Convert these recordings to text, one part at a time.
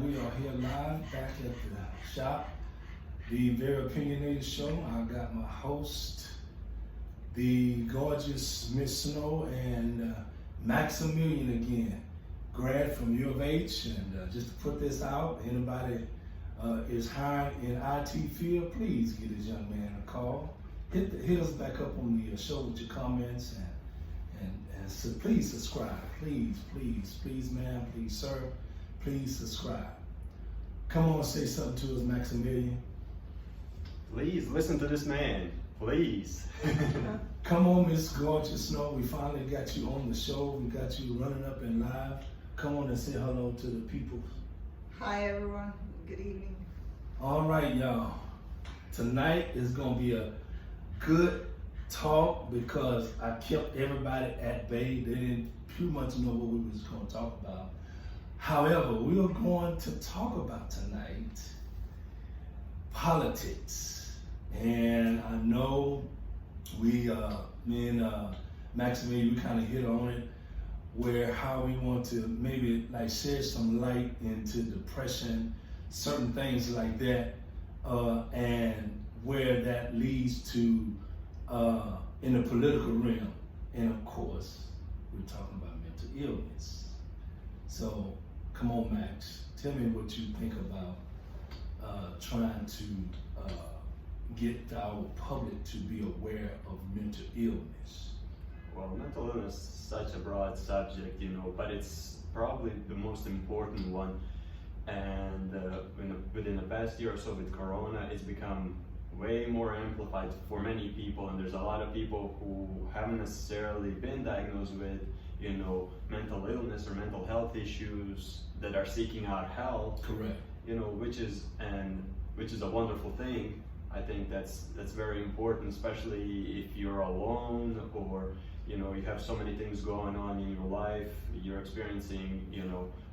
we are here live back at the shop, the Very Opinionated Show. I got my host, the gorgeous Miss Snow, and Maximilian again, grad from U of H. And just to put this out, anybody is hired in IT field, please give this young man a call. Hit us back up on the show with your comments, and so please subscribe. Please, ma'am, please, sir, please subscribe. Come on, say something to us, Maximilian. Please listen to this man, please. Come on, Miss Gorgeous Snow. We finally got you on the show. We got you running up and live. Come on and say hello to the people. Hi, everyone. Good evening. All right, y'all. Tonight is going to be a good talk because I kept everybody at bay. They didn't too much know what we was going to talk about. However, we are going to talk about tonight politics. And I know me and Maximilian, we kind of hit on it, where how we want to maybe like shed some light into depression, certain things like that, and where that leads to in the political realm. And of course, we're talking about mental illness. So come on, Max, tell me what you think about trying to get our public to be aware of mental illness. Well, mental illness is such a broad subject, but it's probably the most important one. And within the past year or so with Corona, it's become way more amplified for many people, and there's a lot of people who haven't necessarily been diagnosed with, mental illness or mental health issues that are seeking out help. Correct. Which is a wonderful thing. I think that's very important, especially if you're alone or you have so many things going on in your life. You're experiencing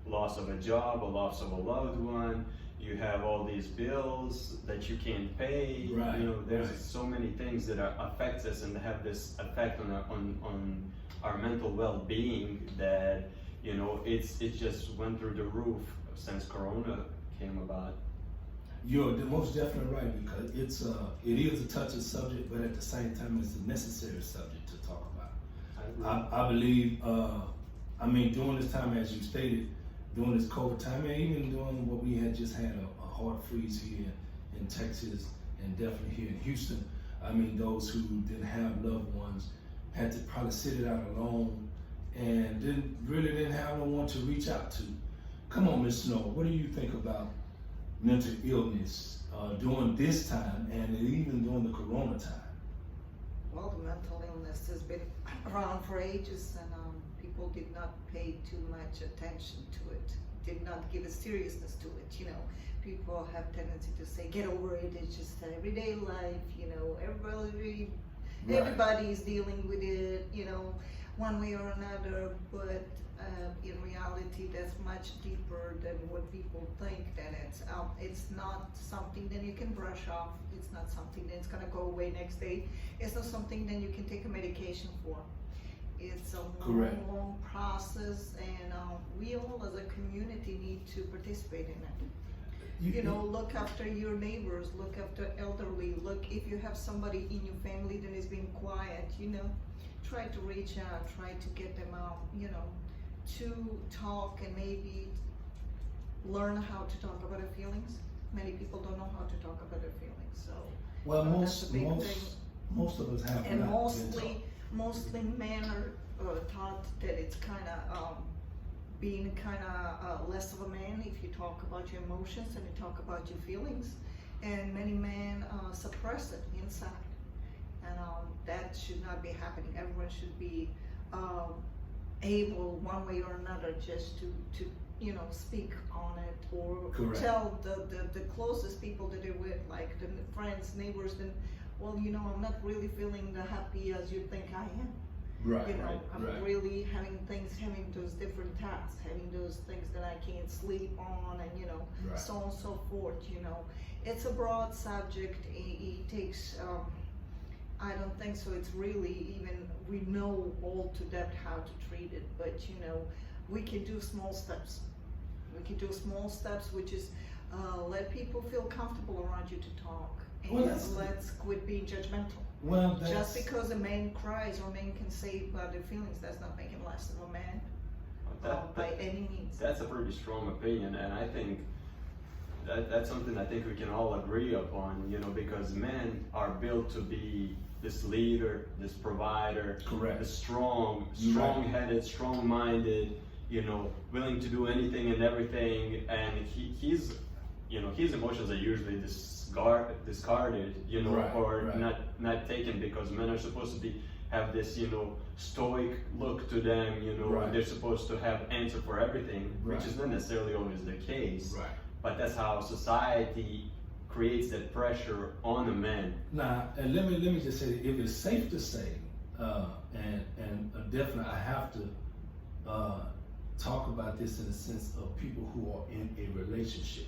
loss of a job, a loss of a loved one. You have all these bills that you can't pay. Right. There's so many things that affect us and have this effect on our mental well-being that it just went through the roof since Corona came about. You're most definitely right, because it is a touchy subject, but at the same time, it's a necessary subject to talk about. I believe, during this time, as you stated, during this COVID time, and even during what we had just had a hard freeze here in Texas, and definitely here in Houston. Those who didn't have loved ones had to probably sit it out alone and didn't have no one to reach out to. Come on, Miss Snow, what do you think about mental illness during this time and even during the Corona time? Well, the mental illness has been around for ages, and people did not pay too much attention to it, did not give a seriousness to it. People have tendency to say, get over it, it's just everyday life, everybody is dealing with it, one way or another, but in reality, that's much deeper than what people think. That it's not something that you can brush off. It's not something that's gonna go away next day. It's not something that you can take a medication for. It's a long process, and we all as a community need to participate in it. Look after your neighbors, look after elderly, look if you have somebody in your family that is being quiet, try to reach out, try to get them out, to talk and maybe learn how to talk about their feelings. Many people don't know how to talk about their feelings, so well, that's a big thing. Most of us have, and mostly men are taught that it's kind of being kind of less of a man if you talk about your emotions and you talk about your feelings, and many men suppress it inside, and that should not be happening. Everyone should be able, one way or another, just to speak on it, or Correct. Tell the closest people that they're with, like the friends, neighbors, then, well, I'm not really feeling the happy as you think I am. Right. I'm really having those different tasks, having those things that I can't sleep on, and so on and so forth. It's a broad subject. It takes I don't think so. It's really even, we know all to depth how to treat it, but we can do small steps. We can do small steps, which is let people feel comfortable around you to talk, and Well, that's- let's quit being judgmental. Well, Just because a man cries or a man can say about their feelings does not make him less of a man by any means. That's a pretty strong opinion, and I think that's something I think we can all agree upon, you know, because men are built to be this leader, this provider, Correct. the strong-headed, strong-minded, you know, willing to do anything and everything, and he's, you know, his emotions are usually discarded, you know, Right, or right. not taken, because men are supposed to have this, you know, stoic look to them, you know, Right. they're supposed to have answer for everything, which Right. is not necessarily always the case. Right. But that's how society creates that pressure on the men. Now, and let me just say, if it's safe to say, and definitely I have to talk about this in the sense of people who are in a relationship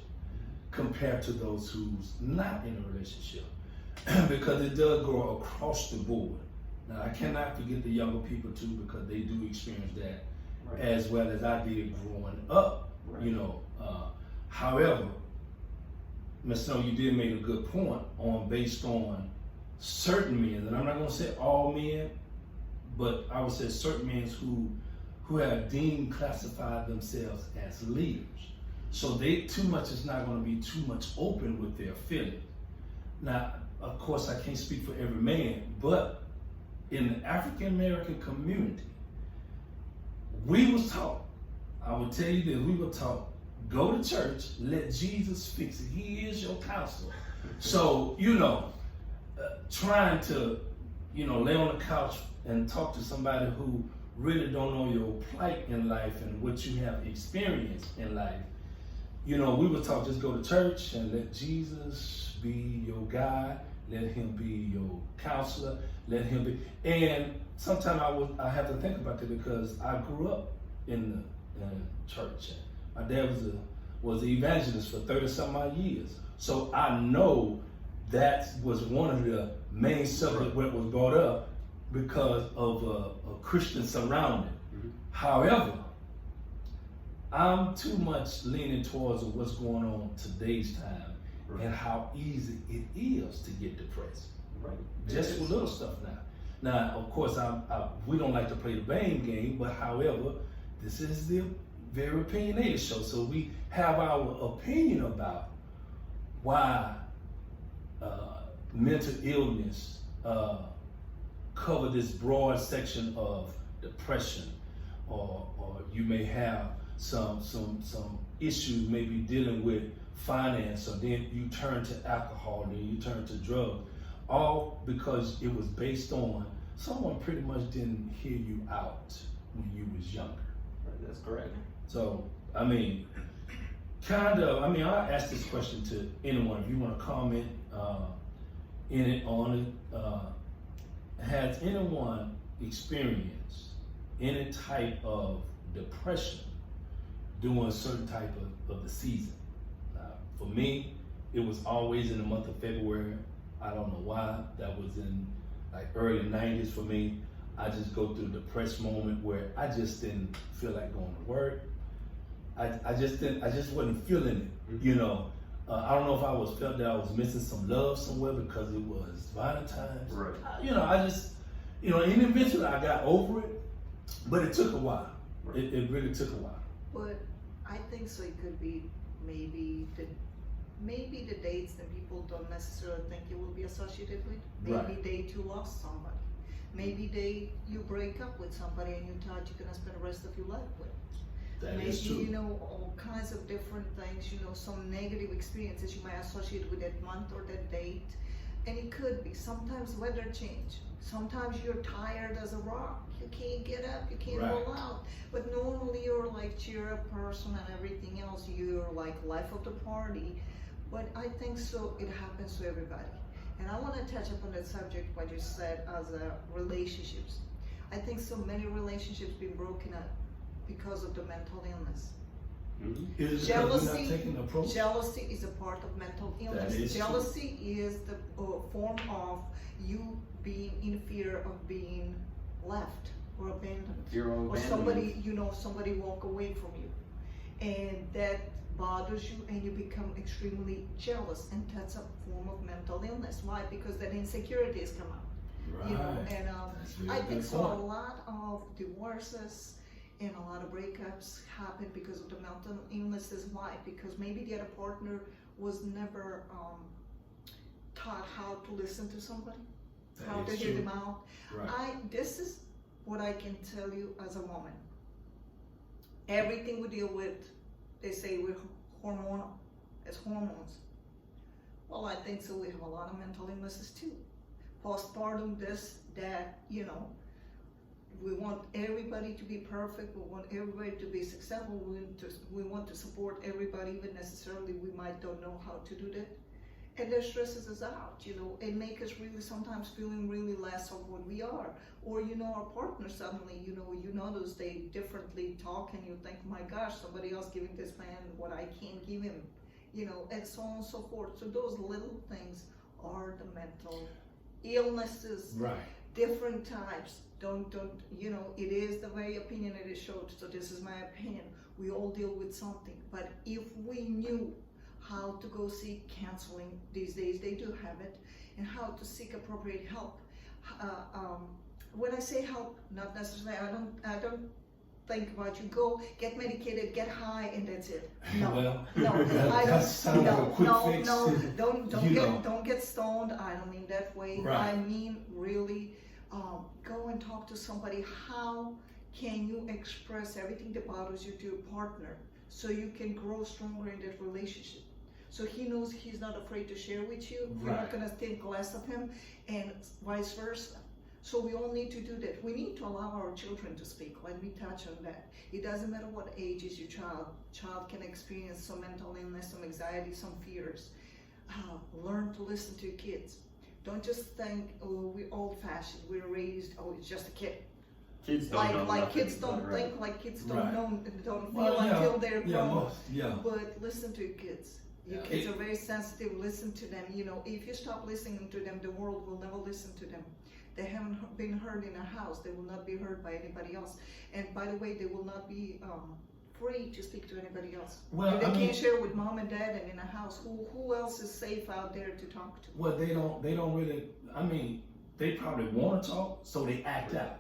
compared to those who's not in a relationship, because it does go across the board. Now, I cannot forget the younger people too, because they do experience that Right. as well as I did growing up. Right. You know, however, Ms. Snow, you did make a good point based on certain men, and I'm not going to say all men, but I would say certain men who have classified themselves as leaders. So they too much is not going to be too much open with their feelings. Now, of course, I can't speak for every man, but in the African American community, we was taught, I would tell you this, we were taught, go to church, let Jesus fix it. He is your counselor. So, you know, trying to, you know, lay on the couch and talk to somebody who really don't know your plight in life and what you have experienced in life. You know, we were taught just go to church and let Jesus be your guide, let him be your counselor, let him be. And sometimes I have to think about that because I grew up in the church. My dad was an evangelist for 30-some odd years. So I know that was one of the main subjects that was brought up because of a Christian surrounding. Mm-hmm. However, I'm too much leaning towards what's going on today's time and how easy it is to get depressed. Right. Just with little stuff now. Now, of course, we don't like to play the blame game, but however, this is the very opinionated show. So we have our opinion about why mental illness cover this broad section of depression, or you may have some issues maybe dealing with finance, or then you turn to alcohol, then you turn to drugs, all because it was based on someone pretty much didn't hear you out when you was younger. Right, that's correct. So, I mean, I'll ask this question to anyone. If you want to comment on it, has anyone experienced any type of depression during a certain type of the season? For me, it was always in the month of February. I don't know why. That was in like early 90s for me. I just go through a depressed moment where I just didn't feel like going to work. I just wasn't feeling it, you know. I don't know if I felt that I was missing some love somewhere because it was Valentine's. Right. You know, and eventually I got over it, but it took a while. Right. It really took a while. But I think so. It could be maybe the dates that people don't necessarily think you will be associated with. Maybe Right. date you lost somebody. Maybe you break up with somebody and you thought you're gonna spend the rest of your life with. That Maybe, is true. you know, all kinds of different things, you know, some negative experiences you might associate with that month or that date. And it could be, sometimes weather change. Sometimes you're tired as a rock. You can't get up, you can't Right. go out. But normally you're like cheer up person and everything else. You're like life of the party. But I think so, it happens to everybody. And I want to touch upon that subject, what you said as relationships. I think so many relationships been broken up because of the mental illness. Mm-hmm. Is it because we're not taking the approach? Jealousy is a part of mental illness. That is true. Jealousy is the form of you being in fear of being left or abandoned. Fear of Or abandonment. somebody walk away from you. and that bothers you, and you become extremely jealous, and that's a form of mental illness. Why? Because that insecurity has come out. Right. You know, and That's a very I think good so. A point. lot of divorces and a lot of breakups happen because of the mental illnesses. Why? Because maybe the other partner was never taught how to listen to somebody, That how to is hear true. them out. Right. This is what I can tell you as a woman. Everything we deal with, they say we're hormonal. It's hormones. Well, I think so. We have a lot of mental illnesses too. Postpartum, this, that, you know. We want everybody to be perfect. We want everybody to be successful. We want to support everybody, even necessarily we might don't know how to do that. And that stresses us out, you know, and make us really sometimes feeling really less of what we are. Or, you know, our partner suddenly, you notice they differently talk, and you think, my gosh, somebody else giving this man what I can't give him, you know, and so on and so forth. So those little things are the mental illnesses. Right. Different types. Don't, you know, it is the way Opinionated showed, so this is my opinion. We all deal with something, but if we knew how to go seek counseling, these days they do have it, and how to seek appropriate help. When I say help, not necessarily, I don't think about you go get medicated, get high, and that's it. No, Well, no, that sounds like a quick fix. don't get stoned. I don't mean that way. Right. I mean really, go and talk to somebody. How can you express everything that bothers you to your partner so you can grow stronger in that relationship? So he knows he's not afraid to share with you. You're not Right. gonna think less of him, and vice versa. So we all need to do that. We need to allow our children to speak. Let me touch on that. It doesn't matter what age is your child. Child can experience some mental illness, some anxiety, some fears. Learn to listen to your kids. Don't just think, oh, we're old-fashioned. We're raised, oh, it's just a kid. Kids don't know Like nothing, kids don't but, right. think, like kids don't Right. know, don't feel Well, yeah, until they're yeah, grown. yeah. But listen to your kids. Your Yeah. kids are very sensitive. Listen to them. You know, if you stop listening to them, the world will never listen to them. They haven't been heard in a house. They will not be heard by anybody else. And by the way, they will not be free to speak to anybody else. Well, If they I mean- can't share with mom and dad and in a house, who else is safe out there to talk to? Well, they don't really, I mean, they probably want to talk, so they act out.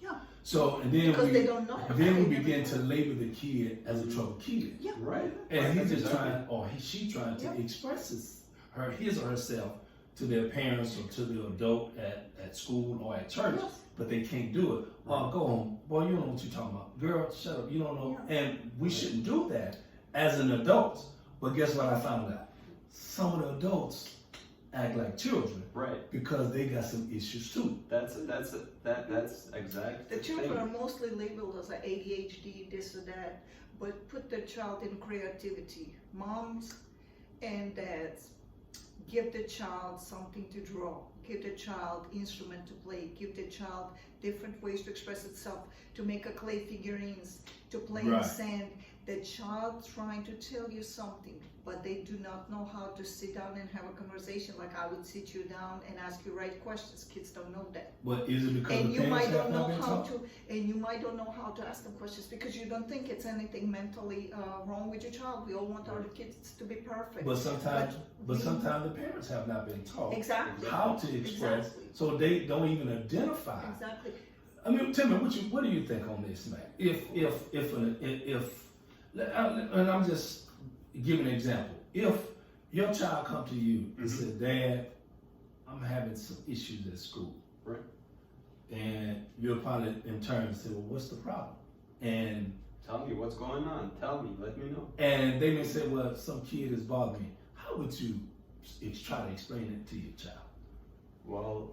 Yeah. So, and then Because they don't know. then we They never begin know. to label the kid as a troubled kid. Yeah. Right. And Right, he's just exactly. trying, or she trying to Yeah. express his or herself to their parents or to the adult at school or at church, Yes. but they can't do it. Oh, go home. Boy, you don't know what you're talking about. Girl, shut up. You don't know. Yeah. And we shouldn't do that as an adult. But guess what I found out? Some of the adults act like children Right. because they got some issues too. That's exact. The children thing. are mostly labeled as a ADHD, this or that, but put the child in creativity. Moms and dads, give the child something to draw. Give the child instrument to play. Give the child different ways to express itself, to make a clay figurines, to play in Right. sand. The child trying to tell you something, but they do not know how to sit down and have a conversation. Like I would sit you down and ask you right questions. Kids don't know that. But is it because And the you parents might have don't not know been how taught? to, and you might don't know how to ask them questions because you don't think it's anything mentally wrong with your child. We all want our kids to be perfect. But sometimes we- the parents have not been taught Exactly. how to express, Exactly. so they don't even identify. Exactly. I mean, tell me what do you think on this, man? If and I'm just giving an example. If your child come to you and Mhm. said, "Dad, I'm having some issues at school," Right. and you'll probably in turn say, "Well, what's the problem?" And Tell me what's going on. Tell me. Let me know. they may say, "Well, some kid is bothering me." How would you try to explain it to your child? Well,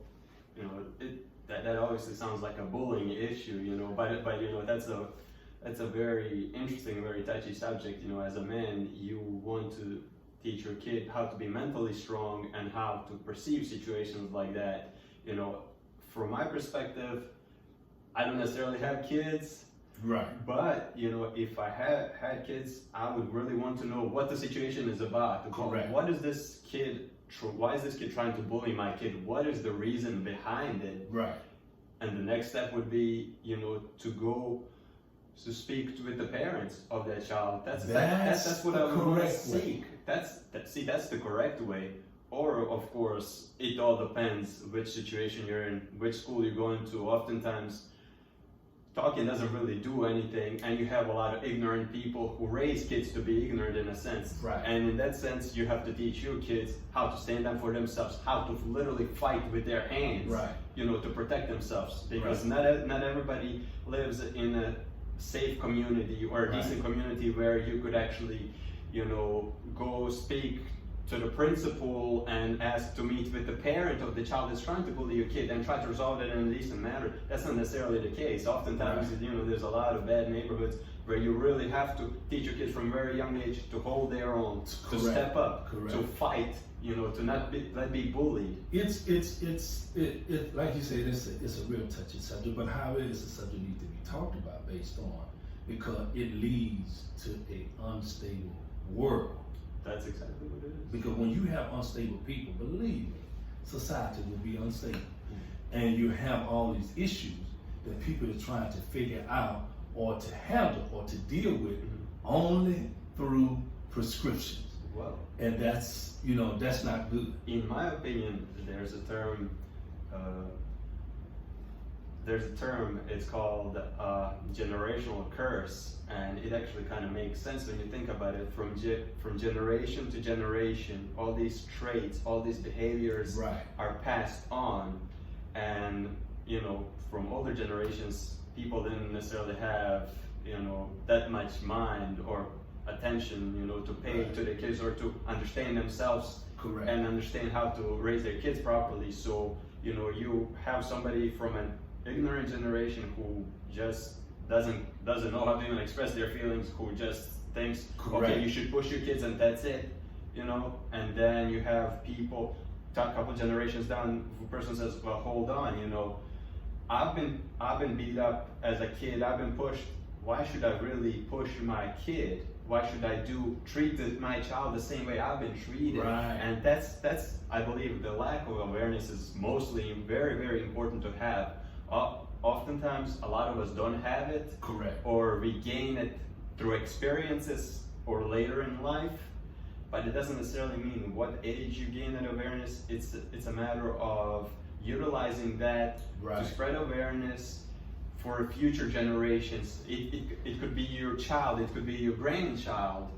you know, that obviously sounds like a bullying issue, you know, but you know that's a very interesting, very touchy subject. You know, as a man, you want to teach your kid how to be mentally strong and how to perceive situations like that. You know, from my perspective, I don't necessarily have kids, Right. but you know, if I had kids, I would really want to know what the situation is about. Correct. What is this kid? Why is this kid trying to bully my kid? What is the reason behind it? Right. And the next step would be, you know, to go to speak with the parents of that child. That's what the I would correct seek. That's the correct way. Or of course, it all depends which situation you're in, which school you're going to. Oftentimes, talking doesn't really do anything, and you have a lot of ignorant people who raise kids to be ignorant in a sense. Right. And in that sense, you have to teach your kids how to stand up for themselves, how to literally fight with their hands, Right. to protect themselves. Because Right. not everybody lives in a safe community or a Right. decent community where you could actually, go speak to the principal and ask to meet with the parent of the child that's trying to bully your kid and try to resolve it in a decent manner. That's not necessarily the case. Oftentimes, Right. there's a lot of bad neighborhoods where you really have to teach your kids from a very young age to hold their own, to Correct. step up, Correct. to fight, to not be bullied. It's like you said, it's a real touchy subject, but how it is a subject needs to be talked about based on, because it leads to an unstable world. That's exactly what it is. Because when you have unstable people, believe me, society will be unstable. And you have all these issues that people are trying to figure out or to handle or to deal with only through prescriptions. Well, And that's not good. in my opinion, there's a term. It's called generational curse, and it actually kind of makes sense when you think about it. From generation to generation, all these traits, all these behaviors Right. are passed on, and from older generations, people didn't necessarily have that much mind or attention to pay Right. to their kids or to understand themselves Correct. and understand how to raise their kids properly. So you have somebody from an ignorant generation who just doesn't know how to even express their feelings, who just thinks, Correct. okay, you should push your kids and that's it, and then you have people a couple generations down, the person says, well, hold on, I've been beat up as a kid, I've been pushed. Why should I really push my kid? Why should I treat my child the same way I've been treated? Right. And that's I believe the lack of awareness is mostly very, very important to have. Oftentimes, a lot of us don't have it, Correct. or we gain it through experiences or later in life. But it doesn't necessarily mean what age you gain that awareness. It's a matter of utilizing that Right. to spread awareness for future generations. It could be your child, it could be your grandchild,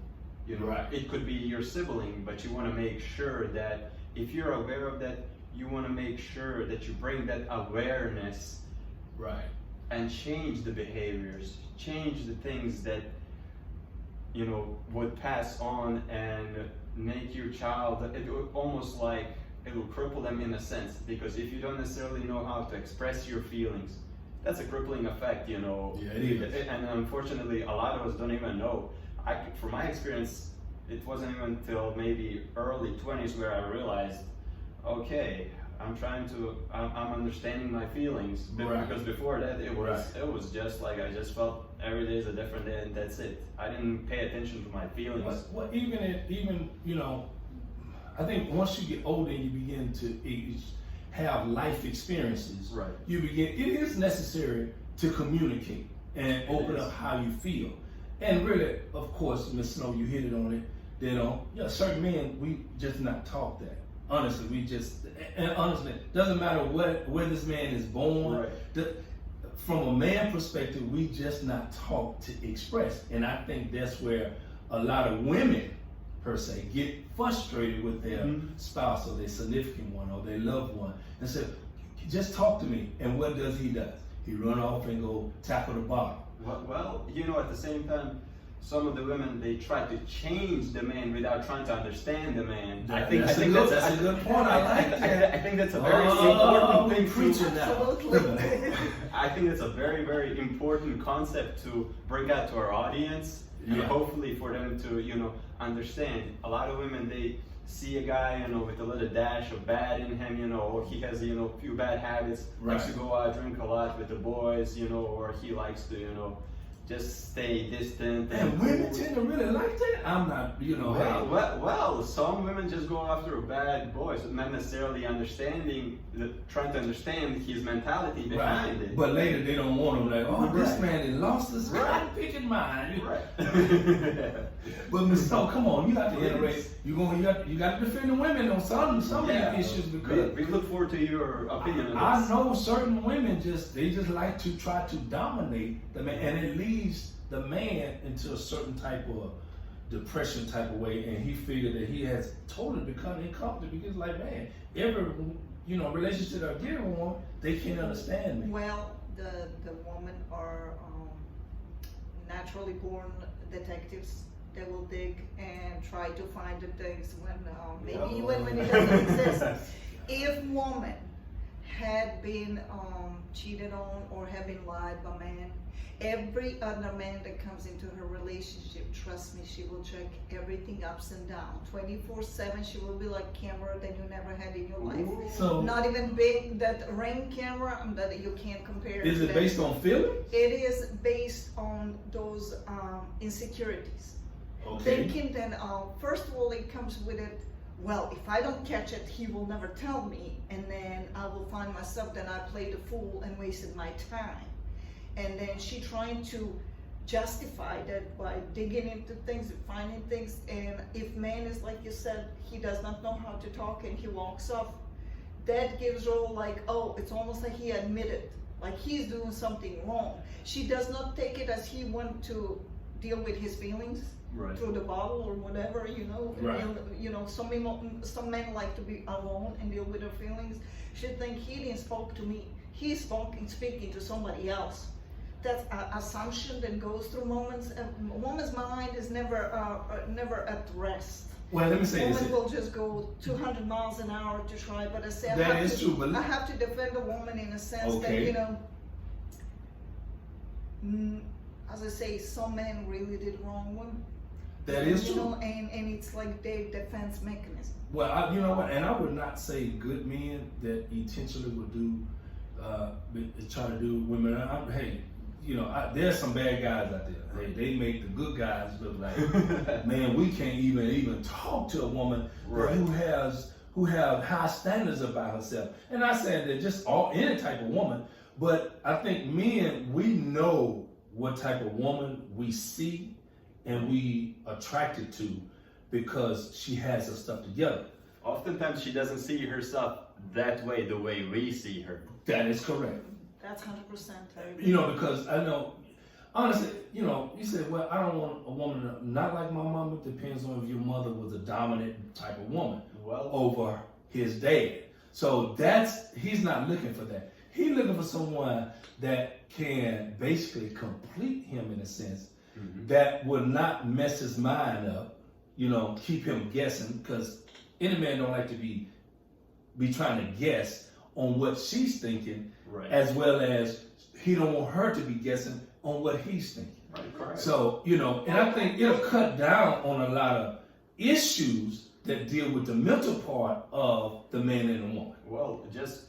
Right. it could be your sibling, but you want to make sure that if you're aware of that, you want to make sure that you bring that awareness Right. and change the behaviors, change the things that would pass on and make your child, it would almost like it will cripple them in a sense, because if you don't necessarily know how to express your feelings, that's a crippling effect, Yeah, it is. And unfortunately, a lot of us don't even know. From my experience, it wasn't even until maybe early 20s where I realized, okay, I'm understanding my feelings. Right. Because before that, it was Right. it was just like I just felt every day is a different day, and that's it. I didn't pay attention to my feelings. Well, even I think once you get older and you begin to have life experiences, Right. it is necessary to communicate and open up how you feel. And really, of course, Ms. Snow, you hit it on it, certain men, we just not taught that. Honestly, doesn't matter where this man is born. Right. From a man perspective, we just not taught to express. And I think that's where a lot of women, per se, get frustrated with their spouse or their significant one or their loved one and say, just talk to me. And what does he do? He run off and go tackle the bottle. Well, at the same time, some of the women, they try to change the man without trying to understand the man. I think that's a good point. I think that's a very important thing. Preaching now. Absolutely. I think that's a very, very important concept to bring out to our audience, and Yeah. hopefully for them to, understand. A lot of women, they see a guy, with a little dash of bad in him, or he has, a few bad habits, likes to Right. go out, drink a lot with the boys, or he likes to, just stay distant. And women tend to really like that. I'm not, Well, some women just go after bad boys, not necessarily trying to understand his mentality behind right. it. But later they don't want him like, oh, this Right. man has lost his Right. picking mind. Right. But Ms. So come on, you have to iterate. You got to defend the women on some of these issues because we look forward to your opinion on I this. know certain women just like to try to dominate the man, and it leads the man into a certain type of depression type of way, and he figured that he has totally become incompetent because like, man, every relationship that I get on, they can't understand me. Well, the women are naturally born detectives. They will dig and try to find the things when maybe even when it doesn't exist. If woman had been cheated on or had been lied by man, every other man that comes into her relationship, trust me, she will check everything ups and down. 24/7, she will be like camera that you never had in your life. So Not even big, that Ring camera that you can't compare. is it that. based on feelings? It is based on those insecurities. Okay. Thinking that, first of all, it comes with it, well, if I don't catch it, he will never tell me, and then I will find myself that I played the fool and wasted my time. And then she trying to justify that by digging into things and finding things, and if man is, like you said, he does not know how to talk and he walks off, that gives her like, oh, it's almost like he admitted, like he's doing something wrong. She does not take it as he want to deal with his feelings. Right. Through the bottle or whatever, Right. Some men like to be alone and deal with their feelings. She think he didn't spoke to me. He's speaking to somebody else. That's an assumption that goes through moments. A woman's mind is never at rest. Well, let me say Woman this. will just go 200 miles an hour to try, but I say That is true, but I have to defend a woman in a sense Okay. that as I say, some men really did wrong women. That is true. And it's like their defense mechanism. Well, you know what? And I would not say good men that intentionally would try to do women. There's some bad guys out there. Hey, they make the good guys look like, man, we can't even talk to a woman Right. who have high standards about herself. And not saying that just any type of woman, but I think men, we know what type of woman we see and we attracted to because she has her stuff together. Oftentimes she doesn't see herself that way, the way we see her. That is correct. That's 100%. Because I know, honestly, you said, well, I don't want a woman not like my mama. Depends on if your mother was a dominant type of woman over his dad. So he's not looking for that. He's looking for someone that can basically complete him in a sense, that will not mess his mind up, keep him guessing, because any man don't like to be trying to guess on what she's thinking, Right. as well as he don't want her to be guessing on what he's thinking. Right, correct. So, and I think it'll cut down on a lot of issues that deal with the mental part of the man and the woman. Well, just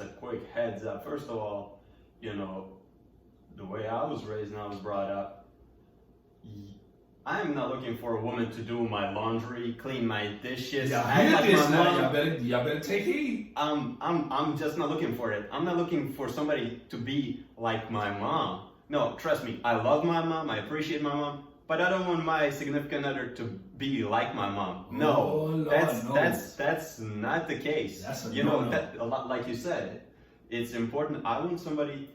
a quick heads up. First of all, the way I was raised and I was brought up, I'm not looking for a woman to do my laundry, clean my dishes. Y'all better take heed. I'm just not looking for it. I'm not looking for somebody to be like my mom. No, trust me, I love my mom, I appreciate my mom, but I don't want my significant other to be like my mom. No, Lord, that's not the case. That's a that a lot, like you said, it's important. I want somebody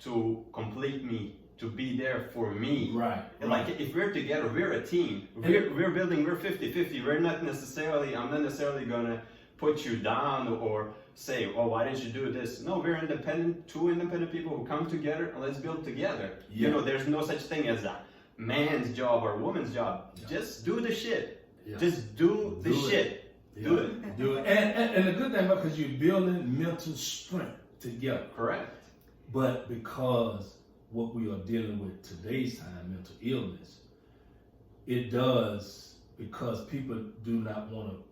to complete me, to be there for me. Right. Like if we're together, we're a team. We're building, we're 50-50. I'm not necessarily gonna put you down or say, oh, why didn't you do this? No, we're two independent people who come together and let's build together. Yeah. There's no such thing as a man's job or woman's job. Yeah. Just do the shit. Yeah. Just do the shit. Yeah. Do it. Do it. And the good thing about because you're building mental strength together. Correct. But because what we are dealing with today's time, mental illness, it does, because people do not want to,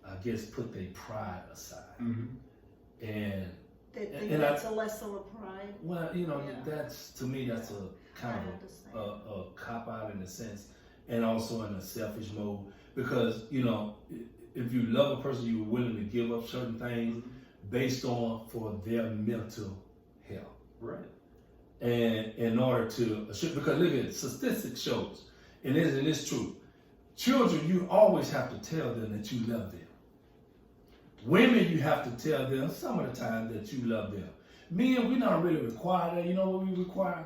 I guess, put their pride aside. Mm-hmm. And They think and that's a lesser of pride. well, Yeah. that's, to me, that's kind I of understand. a cop out in a sense, and also in a selfish mode. Because if you love a person, you're willing to give up certain things based on for their mental health. Right. And in order to, because look at it, statistics shows, and it's true. Children, you always have to tell them that you love them. Women, you have to tell them some of the time that you love them. Men, we're not really required that. You know what we require?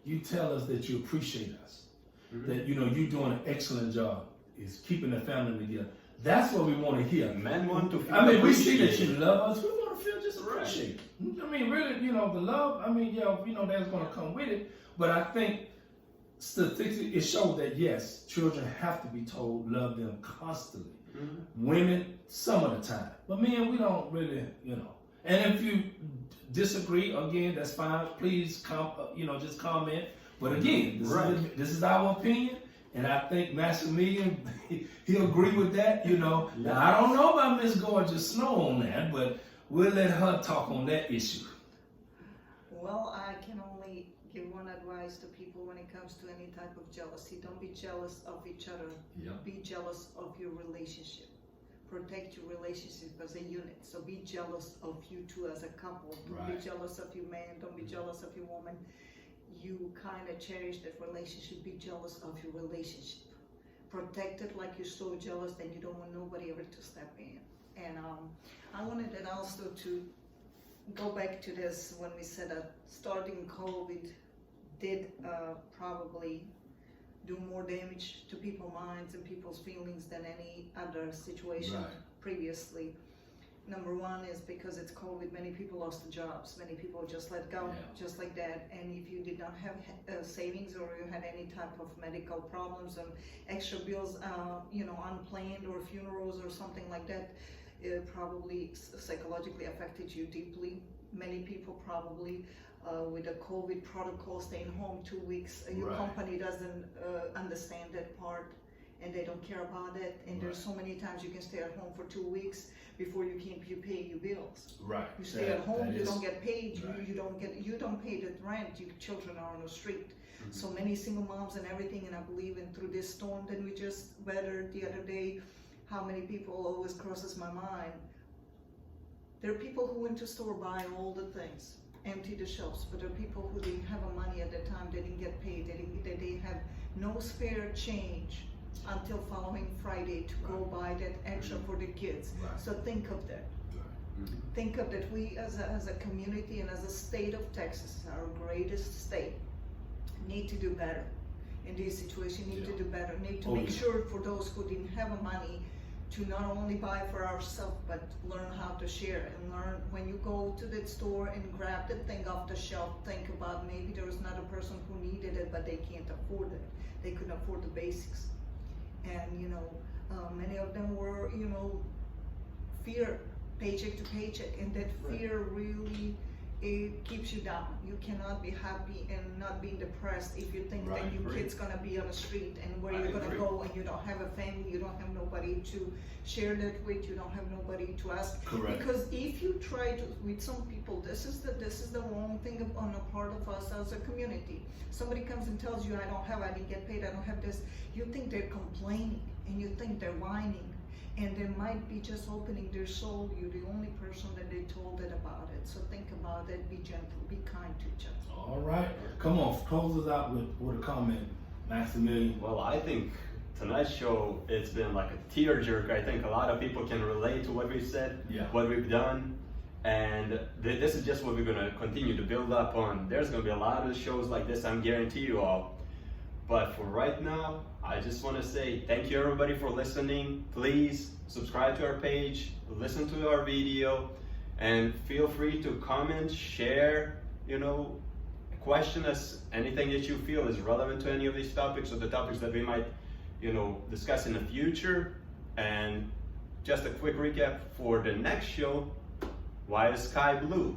You tell us that you appreciate us. That you're doing an excellent job. Is keeping the family together. That's what we want to hear. Men want to feel we see that appreciated. you love us. We want to feel just appreciated. Really, the love. That's going to come with it. But I think statistics it shows that yes, children have to be told love them constantly. Women, some of the time, but men, we don't really, And if you disagree, again, that's fine. Please, just comment. But again, this is our opinion. And I think Maximilian, he'll agree with that, Now, I don't know about Miss Gorgeous Snow on that, but we'll let her talk on that issue. Well, I can only give one advice to people when it comes to any type of jealousy. Don't be jealous of each other. Yep. Be jealous of your relationship. Protect your relationship as a unit. So be jealous of you two as a couple. Don't be jealous of your man. Don't be jealous of your woman. You kind of cherish that relationship. Be jealous of your relationship. Protect it like you're so jealous that you don't want nobody ever to step in. And I wanted then also to go back to this when we said that starting COVID did probably do more damage to people's minds and people's feelings than any other situation previously. Number one is because it's COVID, many people lost their jobs, many people just let go, just like that. And if you did not have savings or you had any type of medical problems and extra bills, unplanned or funerals or something like that, it probably psychologically affected you deeply. Many people probably with the COVID protocol staying home 2 weeks, your company doesn't understand that part and they don't care about it. And there's so many times you can stay at home for 2 weeks before you pay your bills. Right. You stay at home, you don't get paid, you don't pay the rent, your children are on the street. So many single moms and everything, and I believe in through this storm that we just weathered the other day, how many people always crosses my mind. There are people who went to store buy all the things, empty the shelves, but there are people who didn't have money at the time, they didn't get paid, they have no spare change until following Friday to go buy that extra for the kids. So think of that. Think of that. We as a community and as a state of Texas, our greatest state, need to do better in this situation, need to do better, need to make sure for those who didn't have money to not only buy for ourselves, but learn how to share and learn when you go to the store and grab the thing off the shelf, think about maybe there was another person who needed it, but they can't afford it. They couldn't afford the basics. And many of them were, fear, paycheck to paycheck, and that fear really, it keeps you down. You cannot be happy and not being depressed if you think that your kid's gonna be on the street and where you're gonna go, and you don't have a family, you don't have nobody to share that with, you don't have nobody to ask. Because if you try to, with some people, this is the wrong thing on the part of us as a community. Somebody comes and tells you, I didn't get paid, I don't have this. You think they're complaining and you think they're whining. And they might be just opening their soul. You're the only person that they told it about it. So think about it, be gentle, be kind to each other. All right. Come on, close us out with a comment, Maximilian. Well, I think tonight's show, it's been like a tearjerker. I think a lot of people can relate to what we've said, what we've done. And this is just what we're going to continue to build up on. There's going to be a lot of shows like this, I'm guarantee you all. But for right now, I just want to say thank you everybody for listening. Please subscribe to our page, listen to our video, and feel free to comment, share, question us anything that you feel is relevant to any of these topics or the topics that we might, discuss in the future. And just a quick recap for the next show. Why is sky blue?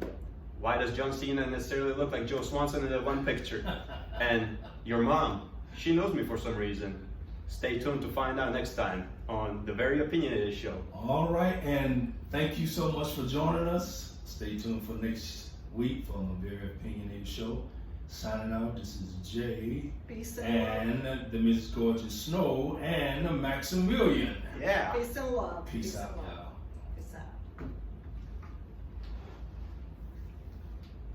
Why does John Cena necessarily look like Joe Swanson in that one picture? And your mom, she knows me for some reason. Stay tuned to find out next time on the Very Opinionated Show. All right, and thank you so much for joining us. Stay tuned for next week on the Very Opinionated Show. Signing out, this is Jay. Peace and love. And the Miss Gorgeous Snow and Maximilian. Yeah. Peace and love. Peace out, and love. y'all.